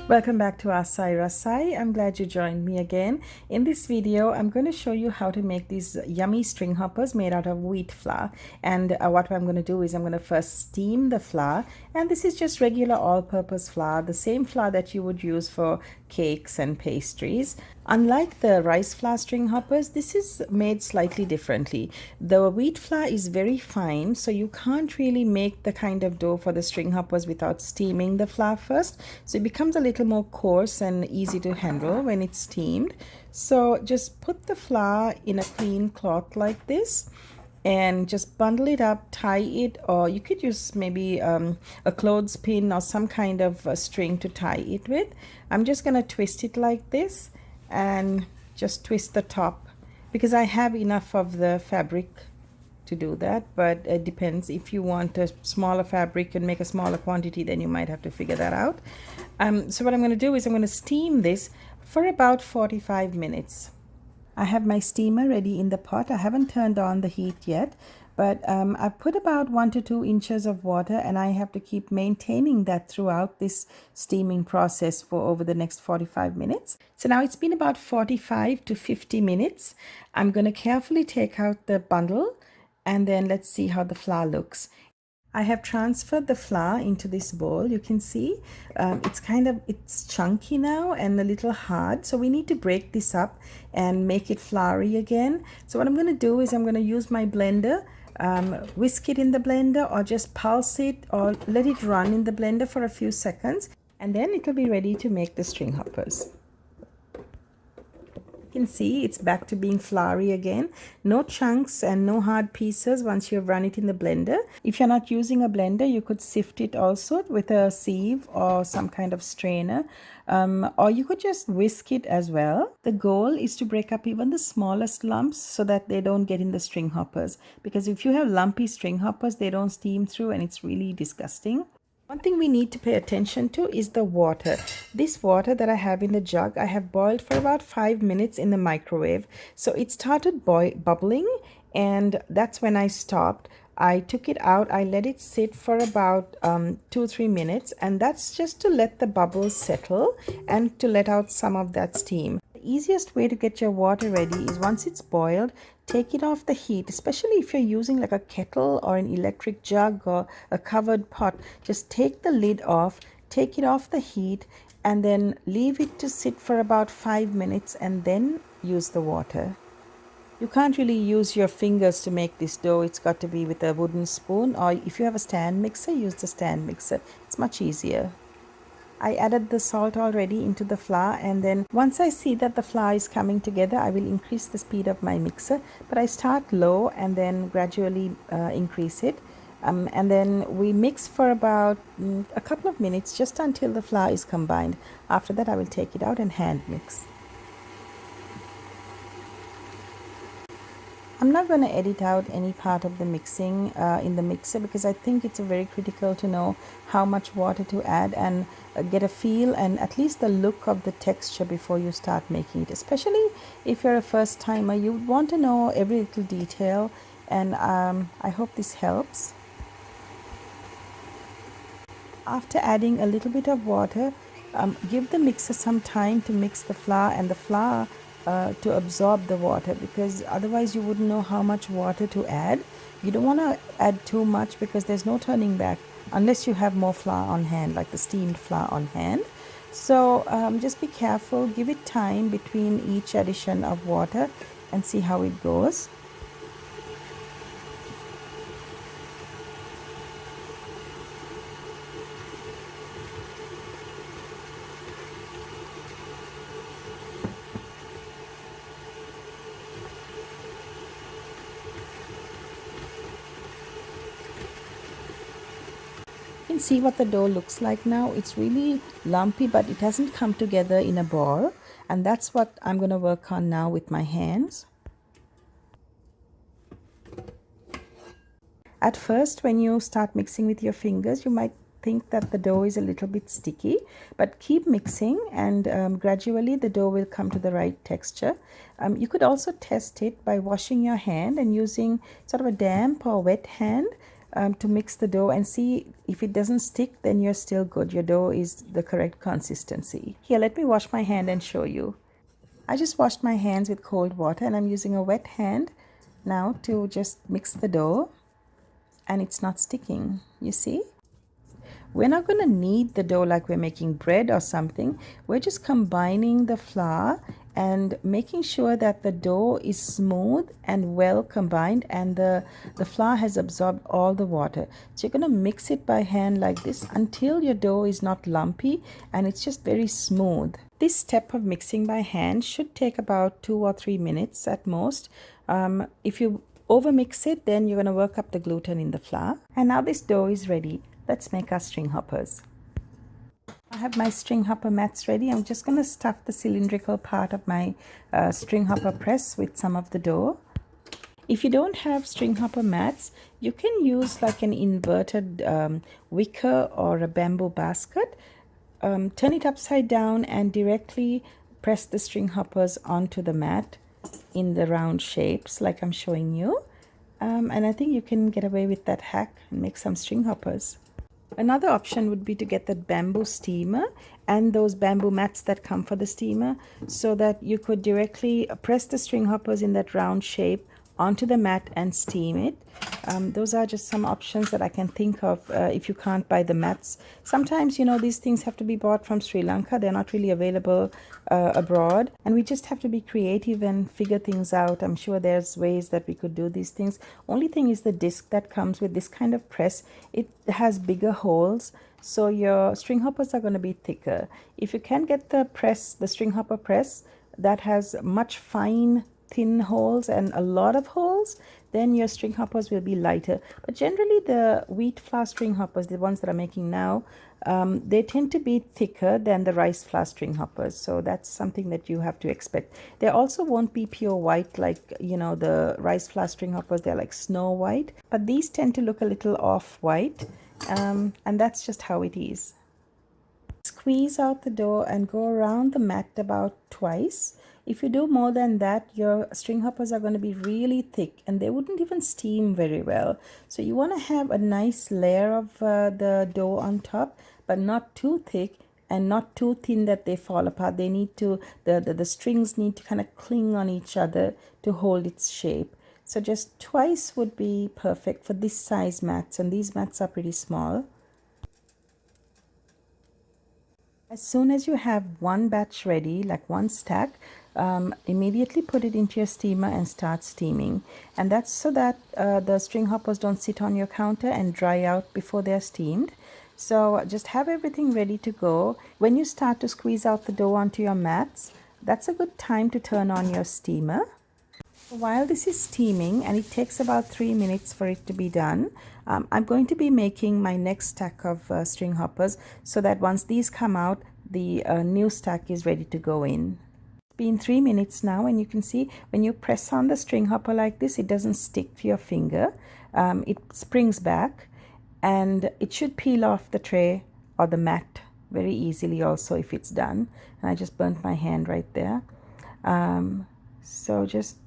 Welcome back to Aasai Rasai. I'm glad you joined me again. In this video, I'm going to show you how to make these yummy string hoppers made out of wheat flour. And what I'm going to do is I'm going to first steam the flour. And this is just regular all-purpose flour, the same flour that you would use for cakes and pastries. Unlike the rice flour string hoppers, this is made slightly differently. The wheat flour is very fine, so you can't really make the kind of dough for the string hoppers without steaming the flour first. So it becomes a little more coarse and easy to handle when it's steamed. So just put the flour in a clean cloth like this and just bundle it up, tie it, or you could use maybe a clothespin or some kind of string to tie it with. I'm just going to twist it like this and just twist the top because I have enough of the fabric to do that, but it depends. If you want a smaller fabric and make a smaller quantity, then you might have to figure that out. So what I'm going to do is I'm going to steam this for about 45 minutes. I have my steamer ready in the pot. I haven't turned on the heat yet, but I've put about 1 to 2 inches of water, and I have to keep maintaining that throughout this steaming process for over the next 45 minutes. So now it's been about 45 to 50 minutes. I'm going to carefully take out the bundle, and then let's see how the flour looks. I have transferred the flour into this bowl. You can see it's chunky now and a little hard. So we need to break this up and make it floury again. So what I'm going to do is I'm going to use my blender, whisk it in the blender, or just pulse it or let it run in the blender for a few seconds. And then it will be ready to make the string hoppers. You can see it's back to being floury again. No chunks and no hard pieces once you've run it in the blender. If you're not using a blender, you could sift it also with a sieve or some kind of strainer, or you could just whisk it as well. The goal is to break up even the smallest lumps so that they don't get in the string hoppers, because if you have lumpy string hoppers, they don't steam through and it's really disgusting. One thing we need to pay attention to is the water. This water that I have in the jug, I have boiled for about 5 minutes in the microwave. So it started bubbling, and that's when I stopped. I took it out, I let it sit for about 2-3 minutes, and that's just to let the bubbles settle and to let out some of that steam. The easiest way to get your water ready is once it's boiled, take it off the heat, especially if you're using like a kettle or an electric jug or a covered pot. Just take the lid off, take it off the heat, and then leave it to sit for about 5 minutes and then use the water. You can't really use your fingers to make this dough. It's got to be with a wooden spoon, or if you have a stand mixer, use the stand mixer. It's much easier. I added the salt already into the flour, and then once I see that the flour is coming together, I will increase the speed of my mixer, but I start low and then gradually increase it. And then we mix for about a couple of minutes, just until the flour is combined. After that, I will take it out and hand mix. I'm not going to edit out any part of the mixing in the mixer, because I think it's very critical to know how much water to add and get a feel and at least the look of the texture before you start making it. Especially if you're a first timer, you want to know every little detail, and I hope this helps. After adding a little bit of water, give the mixer some time to mix the flour and the flour to absorb the water, because otherwise you wouldn't know how much water to add. You don't want to add too much because there's no turning back unless you have more flour on hand, like the steamed flour on hand. So just be careful, give it time between each addition of water and see how it goes. You can see what the dough looks like now. It's really lumpy, but it hasn't come together in a ball, and that's what I'm going to work on now with my hands. At first, when you start mixing with your fingers, you might think that the dough is a little bit sticky, but keep mixing, and gradually the dough will come to the right texture. You could also test it by washing your hand and using sort of a damp or wet hand to mix the dough and see if it doesn't stick, then you're still good. Your dough is the correct consistency. Here, let me wash my hand and show you. I just washed my hands with cold water and I'm using a wet hand now to just mix the dough, and it's not sticking, you see? We're not going to knead the dough like we're making bread or something. We're just combining the flour and making sure that the dough is smooth and well combined, and the flour has absorbed all the water. So you're going to mix it by hand like this until your dough is not lumpy and it's just very smooth. This step of mixing by hand should take about 2 or 3 minutes at most. If you over mix it, then you're going to work up the gluten in the flour. And now this dough is ready. Let's make our string hoppers. I have my string hopper mats ready. I'm just going to stuff the cylindrical part of my string hopper press with some of the dough. If you don't have string hopper mats, you can use like an inverted wicker or a bamboo basket. Turn it upside down and directly press the string hoppers onto the mat in the round shapes like I'm showing you. And I think you can get away with that hack and make some string hoppers. Another option would be to get that bamboo steamer and those bamboo mats that come for the steamer, so that you could directly press the string hoppers in that round shape onto the mat and steam it. Those are just some options that I can think of if you can't buy the mats. Sometimes, you know, these things have to be bought from Sri Lanka. They're not really available abroad, and we just have to be creative and figure things out. I'm sure there's ways that we could do these things. Only thing is the disc that comes with this kind of press, it has bigger holes, so your string hoppers are going to be thicker. If you can get the press, the string hopper press that has much fine thin holes and a lot of holes, then your string hoppers will be lighter. But generally the wheat flour string hoppers, the ones that I'm making now, they tend to be thicker than the rice flour string hoppers, so that's something that you have to expect. They also won't be pure white like, you know, the rice flour string hoppers. They're like snow white, but these tend to look a little off white, and that's just how it is. Squeeze out the dough and go around the mat about twice. If you do more than that, your string hoppers are going to be really thick and they wouldn't even steam very well. So you want to have a nice layer of the dough on top, but not too thick and not too thin that they fall apart. They need to, the strings need to kind of cling on each other to hold its shape. So just twice would be perfect for this size mats, and these mats are pretty small. As soon as you have one batch ready, like one stack, immediately put it into your steamer and start steaming. And that's so that the string hoppers don't sit on your counter and dry out before they're steamed. So just have everything ready to go. When you start to squeeze out the dough onto your mats, that's a good time to turn on your steamer. While this is steaming, and it takes about 3 minutes for it to be done, I'm going to be making my next stack of string hoppers, so that once these come out, the new stack is ready to go in. It's been 3 minutes now, and you can see when you press on the string hopper like this, it doesn't stick to your finger. It springs back, and it should peel off the tray or the mat very easily also if it's done. And I just burnt my hand right there. So just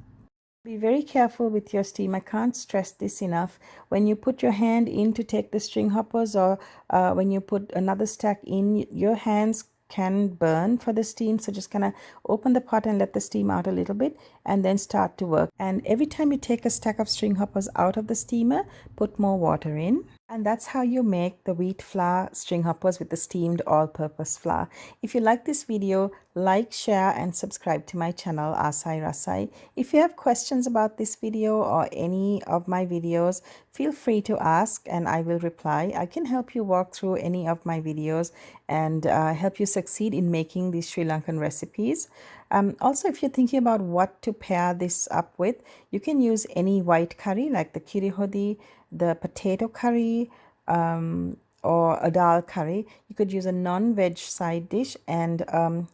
be very careful with your steam. I can't stress this enough. When you put your hand in to take the string hoppers, or when you put another stack in, your hands can burn for the steam. So just kind of open the pot and let the steam out a little bit and then start to work. And every time you take a stack of string hoppers out of the steamer, put more water in. And that's how you make the wheat flour string hoppers with the steamed all-purpose flour. If you like this video, like, share and subscribe to my channel, Aasai Rasai. If you have questions about this video or any of my videos, feel free to ask and I will reply. I can help you walk through any of my videos and help you succeed in making these Sri Lankan recipes. Also, if you're thinking about what to pair this up with, you can use any white curry like the kirihodi, the potato curry, or a dal curry. You could use a non-veg side dish, and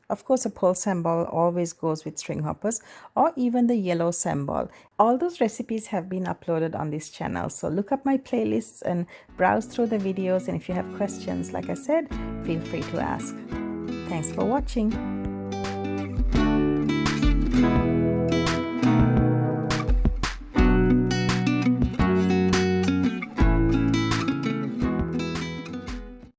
of course a pol sambal always goes with string hoppers, or even the yellow sambal. All those recipes have been uploaded on this channel, so look up my playlists and browse through the videos, and if you have questions, like I said, feel free to ask. Thanks for watching.